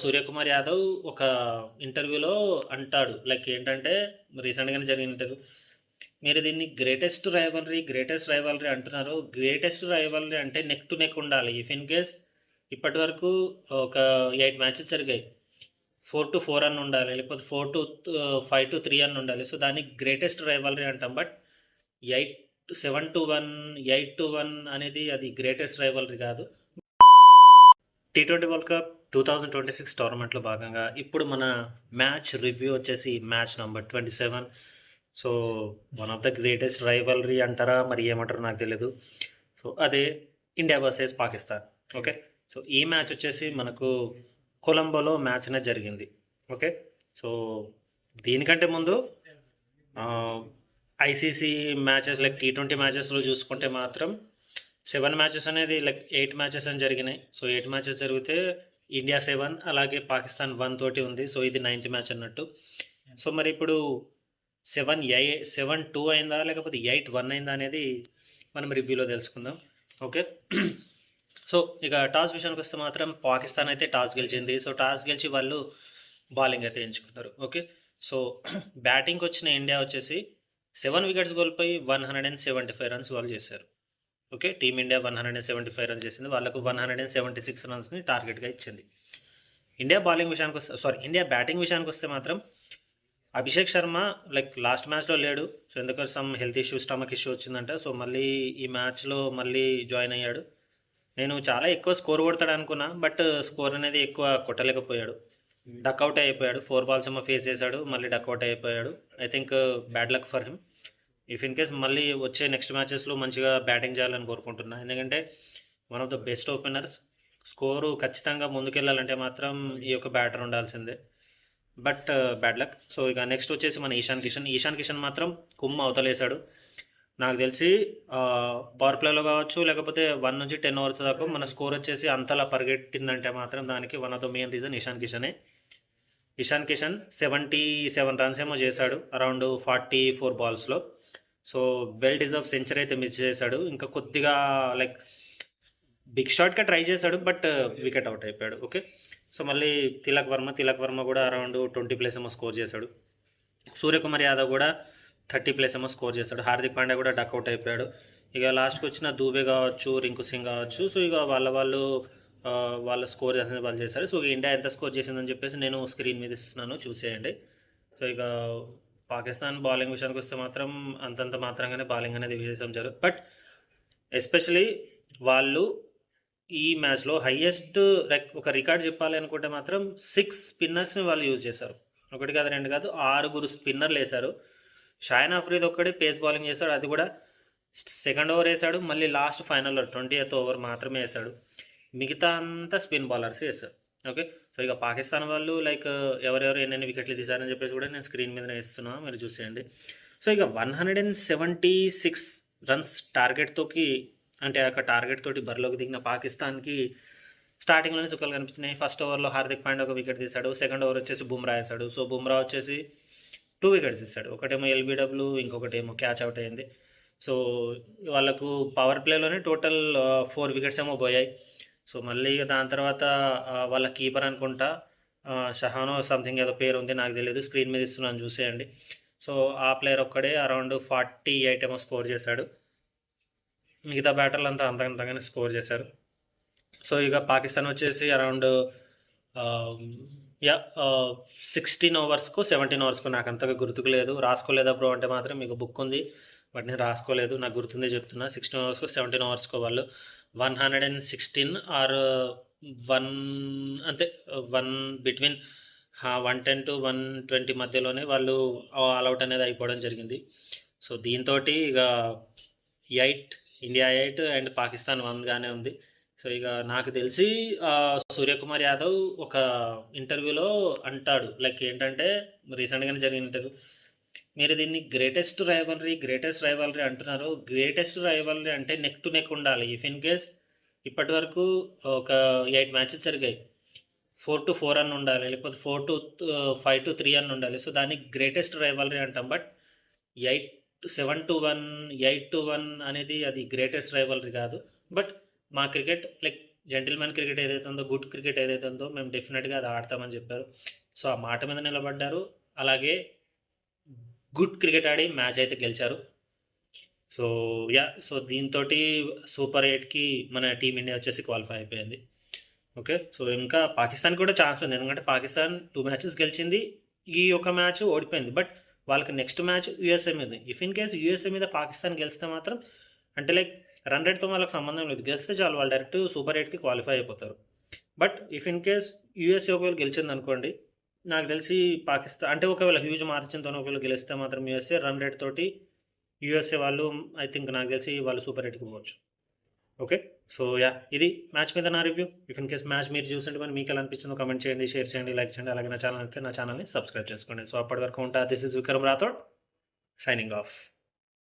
సూర్యకుమార్ యాదవ్ ఒక ఇంటర్వ్యూలో అంటాడు. లైక్ ఏంటంటే రీసెంట్‌గానే జరిగిన ఇంటర్వ్యూ. మీరు దీన్ని గ్రేటెస్ట్ రైవల్రీ అంటున్నారు. గ్రేటెస్ట్ రైవల్రీ అంటే నెక్ టు నెక్ ఉండాలి. ఇఫ్ ఇన్ కేస్ ఇప్పటివరకు ఒక 8 మ్యాచెస్ జరిగాయి. 4-4 అని ఉండాలి. లేకపోతే 5-3 అని ఉండాలి. సో దాన్ని గ్రేటెస్ట్ రైవల్రీ అంటాం. బట్ 7-1, 8-1 అనేది అది గ్రేటెస్ట్ రైవల్రీ కాదు. T20 వరల్డ్ కప్ 2026 టోర్నమెంట్లో భాగంగా ఇప్పుడు మన మ్యాచ్ రివ్యూ వచ్చేసి match number 27. So one of the greatest rivalry అంటారా మరి ఏమంటారో నాకు తెలియదు. సో అదే India versus Pakistan. Okay, so ఈ మ్యాచ్ వచ్చేసి మనకు కొలంబోలో మ్యాచ్ అనేది జరిగింది. ఓకే, సో దీనికంటే ముందు ఐసీసీ మ్యాచెస్ లైక్ T20 మ్యాచెస్లో చూసుకుంటే మాత్రం 7 మ్యాచెస్ అనేది లైక్ 8 మ్యాచెస్ అని జరిగినాయి. సో 8 మ్యాచెస్ జరిగితే ఇండియా 7 అలాగే పాకిస్తాన్ 1 తోటి ఉంది. సో ఇది 9th మ్యాచ్ అన్నట్టు. సో మరి ఇప్పుడు 7-2 అయిందా లేకపోతే 8-1 అయిందా అనేది మనం రివ్యూలో తెలుసుకుందాం. ఓకే, సో ఇక టాస్ విషయానికి వస్తే మాత్రం పాకిస్తాన్ అయితే టాస్ గెలిచింది. సో టాస్ గెలిచి వాళ్ళు బౌలింగ్ అయితే ఎంచుకున్నారు. ఓకే, సో బ్యాటింగ్కి వచ్చిన ఇండియా వచ్చేసి 7 వికెట్స్ కోల్పోయి 175 రన్స్ వాళ్ళు చేశారు. ఓకే, టీమిండియా 175 రన్స్ చేసింది. వాళ్ళకు 176 రన్స్ని టార్గెట్గా ఇచ్చింది. ఇండియా బ్యాటింగ్ విషయానికి వస్తే మాత్రం అభిషేక్ శర్మ లైక్ లాస్ట్ మ్యాచ్లో లేడు. సో ఎందుకంటే some health issue, stomach issue వచ్చిందంట. సో మళ్ళీ ఈ మ్యాచ్లో మళ్ళీ జాయిన్ అయ్యాడు. నేను చాలా ఎక్కువ స్కోర్ కొడతాడు అనుకున్నా, బట్ స్కోర్ అనేది ఎక్కువ కొట్టలేకపోయాడు. డక్అవుట్ అయిపోయాడు. 4 balls ఏమో ఫేస్ చేశాడు, మళ్ళీ డక్అవుట్ అయిపోయాడు. I think bad luck for him. If in case మళ్ళీ వచ్చే నెక్స్ట్ మ్యాచెస్లో మంచిగా బ్యాటింగ్ చేయాలని కోరుకుంటున్నా. ఎందుకంటే one of the best openers. Score ఖచ్చితంగా ముందుకెళ్ళాలంటే మాత్రం ఈ యొక్క బ్యాటర్ ఉండాల్సిందే. But bad luck. సో ఇక నెక్స్ట్ వచ్చేసి మన ఈశాన్ కిషన్ మాత్రం కుమ్మ అవతలేశాడు. నాకు తెలిసి పవర్ ప్లేలో కావచ్చు లేకపోతే 1 నుంచి 10 ఓవర్స్ దాకా మన స్కోర్ వచ్చేసి అంతలా పరిగెట్టిందంటే మాత్రం దానికి one of the main reason Ishan Kishan 77 runs ఏమో చేశాడు around 44 balls. So well deserve century అయితే మిస్ చేశాడు. ఇంకా కొద్దిగా లైక్ బిగ్ షాట్గా ట్రై చేశాడు, బట్ వికెట్ అవుట్ అయిపోయాడు. ఓకే, సో మళ్ళీ తిలక్ వర్మ కూడా అరౌండ్ 20+ ఏమో స్కోర్ చేశాడు. సూర్యకుమార్ యాదవ్ కూడా 30+ ఏమో స్కోర్ చేశాడు. హార్దిక్ పాండ్యా కూడా డక్అవుట్ అయిపోయాడు. ఇక లాస్ట్కి వచ్చిన దూబే కావచ్చు, రింకు సింగ్ కావచ్చు. సో ఇక వాళ్ళ స్కోర్ చేసిన వాళ్ళు చేశారు. సో ఇండియా ఎంత స్కోర్ చేసిందని చెప్పేసి నేను స్క్రీన్ మీద ఇస్తున్నాను, చూసేయండి. సో ఇక పాకిస్తాన్ బౌలింగ్ విషయానికి వస్తే మాత్రం అంతంత మాత్రంగానే బౌలింగ్ అనేది వేసేసాం జరుగుతుంది. బట్ ఎస్పెషలీ వాళ్ళు ఈ మ్యాచ్లో హయ్యెస్ట్ ఒక రికార్డ్ చెప్పాలి అనుకుంటే మాత్రం 6 స్పిన్నర్స్ని వాళ్ళు యూజ్ చేశారు. 1 కాదు 2 కాదు 6 స్పిన్నర్లు వేశారు. షాహిన్ అఫ్రీద్ ఒక్కడే పేస్ బౌలింగ్ చేశాడు. అది కూడా సెకండ్ ఓవర్ వేశాడు. మళ్ళీ లాస్ట్ ఫైనల్లో 20th ఓవర్ మాత్రమే వేశాడు. మిగతా అంతా స్పిన్ బౌలర్స్ వేశారు. ఓకే, సో ఇక పాకిస్తాన్ వాళ్ళు లైక్ ఎవరెవరు ఎన్ని వికెట్లు తీశారని చెప్పేసి కూడా నేను స్క్రీన్ మీద ఇస్తున్నాను, మీరు చూసేయండి. సో ఇక 176 రన్స్ టార్గెట్తోకి అంటే ఆ టార్గెట్ తోటి బరిలోకి దిగిన పాకిస్తాన్కి స్టార్టింగ్లోనే సుఖాలు కనిపించినాయి. ఫస్ట్ ఓవర్లో హార్దిక్ పాండ్యా 1 వికెట్ తీశాడు. సెకండ్ ఓవర్ వచ్చేసి బుమ్రా వేశాడు. సో బుమ్రా వచ్చేసి 2 వికెట్స్ తీశాడు. ఒకటేమో ఎల్బీడబ్ల్యూ, ఇంకొకటేమో క్యాచ్ అవుట్ అయింది. సో వాళ్ళకు పవర్ ప్లేలోనే టోటల్ 4 వికెట్స్ ఏమో పోయాయి. సో మళ్ళీ దాని తర్వాత వాళ్ళ కీపర్ అనుకుంటా షహానో సంథింగ్ ఏదో పేరు ఉంది, నాకు తెలియదు, స్క్రీన్ మీద ఇస్తున్నాను చూసేయండి. సో ఆ ప్లేయర్ ఒక్కడే అరౌండ్ 48 ఏమో స్కోర్ చేశాడు. మిగతా బ్యాటర్లు అంతా అంతగానే స్కోర్ చేశారు. సో ఇక పాకిస్తాన్ వచ్చేసి అరౌండ్ 16 ఓవర్స్కో 17 ఓవర్స్కో నాకు అంతగా గుర్తుకు లేదు. రాసుకోలేదా బ్రో అంటే మాత్రం మీకు బుక్ ఉంది, బట్ నేను రాసుకోలేదు, నాకు గుర్తుందే చెప్తున్నా. 16 ఓవర్స్కో 17 ఓవర్స్కో వాళ్ళు 116 ఆర్ 1 అంతే 1 బిట్వీన్ 110 to 120 మధ్యలోనే వాళ్ళు ఆల్అవుట్ అనేది అయిపోవడం జరిగింది. సో దీంతో ఇక ఇండియా 8 అండ్ పాకిస్తాన్ 1గానే ఉంది. సో ఇక నాకు తెలిసి సూర్యకుమార్ యాదవ్ ఒక ఇంటర్వ్యూలో అంటాడు లైక్ ఏంటంటే రీసెంట్గానే జరిగిన ఇంటర్వ్యూ. మీరు దీన్ని గ్రేటెస్ట్ రైవల్రీ అంటున్నారు. గ్రేటెస్ట్ రైవల్రీ అంటే నెక్ టు నెక్ ఉండాలి. ఇఫ్ ఇన్ కేస్ ఇప్పటివరకు ఒక 8 మ్యాచెస్ జరిగాయి. 4-4 అని ఉండాలి, లేకపోతే 5-3 అని ఉండాలి. సో దాన్ని గ్రేటెస్ట్ రైవల్రీ అంటాం. బట్ 7-1, 8-1 అనేది అది గ్రేటెస్ట్ రైవల్రీ కాదు. బట్ మా క్రికెట్ లైక్ జెంటిల్మెన్ క్రికెట్ ఏదైతే ఉందో, గుడ్ క్రికెట్ ఏదైతే ఉందో మేము డెఫినెట్గా అది ఆడతామని చెప్పారు. సో ఆ మాట మీద నిలబడ్డారు. అలాగే గుడ్ క్రికెట్ ఆడి మ్యాచ్ అయితే గెలిచారు. సో సో దీంతో సూపర్ 8కి మన టీమిండియా వచ్చేసి క్వాలిఫై అయిపోయింది. ఓకే, సో ఇంకా పాకిస్తాన్ కూడా ఛాన్స్ ఉంది, ఎందుకంటే పాకిస్తాన్ 2 మ్యాచెస్ గెలిచింది, ఈ ఒక మ్యాచ్ ఓడిపోయింది. బట్ వాళ్ళకి నెక్స్ట్ మ్యాచ్ యూఎస్ఏ మీద. ఇఫ్ ఇన్ కేస్ యూఎస్ఏ మీద పాకిస్తాన్ గెలిస్తే మాత్రం అంటే లైక్ రన్ రేట్తో వాళ్ళకి సంబంధం లేదు, గెలిస్తే చాలు వాళ్ళు డైరెక్ట్ సూపర్ 8కి క్వాలిఫై అయిపోతారు. But if in case USA ఒకవేళ గెలిచింది అనుకోండి, నాకు తెలిసి పాకిస్తాన్ అంటే ఒకవేళ హ్యూజ్ మార్జిన్తో ఒకవేళ గెలిస్తే మాత్రం యూఎస్ఏ రన్ రేట్ తోటి యూఎస్ఏ వాళ్ళు ఐ థింక్ నాకు తెలిసి వాళ్ళు సూపర్ 8కి పోవచ్చు. ఓకే, సో ఇది మ్యాచ్ మీద నా review. If in case match మీరు చూస్తుంటే మరి మీకు ఎలా అనిపించిందో కమెంట్ చేయండి, షేర్ చేయండి, లైక్ చేయండి. అలాగే నా ఛానల్ అయితే నా ఛానల్ని సబ్స్క్రైబ్ చేసుకోండి. సో అప్పటి వరకు ఉంటా. This is Vikram Rathod signing off.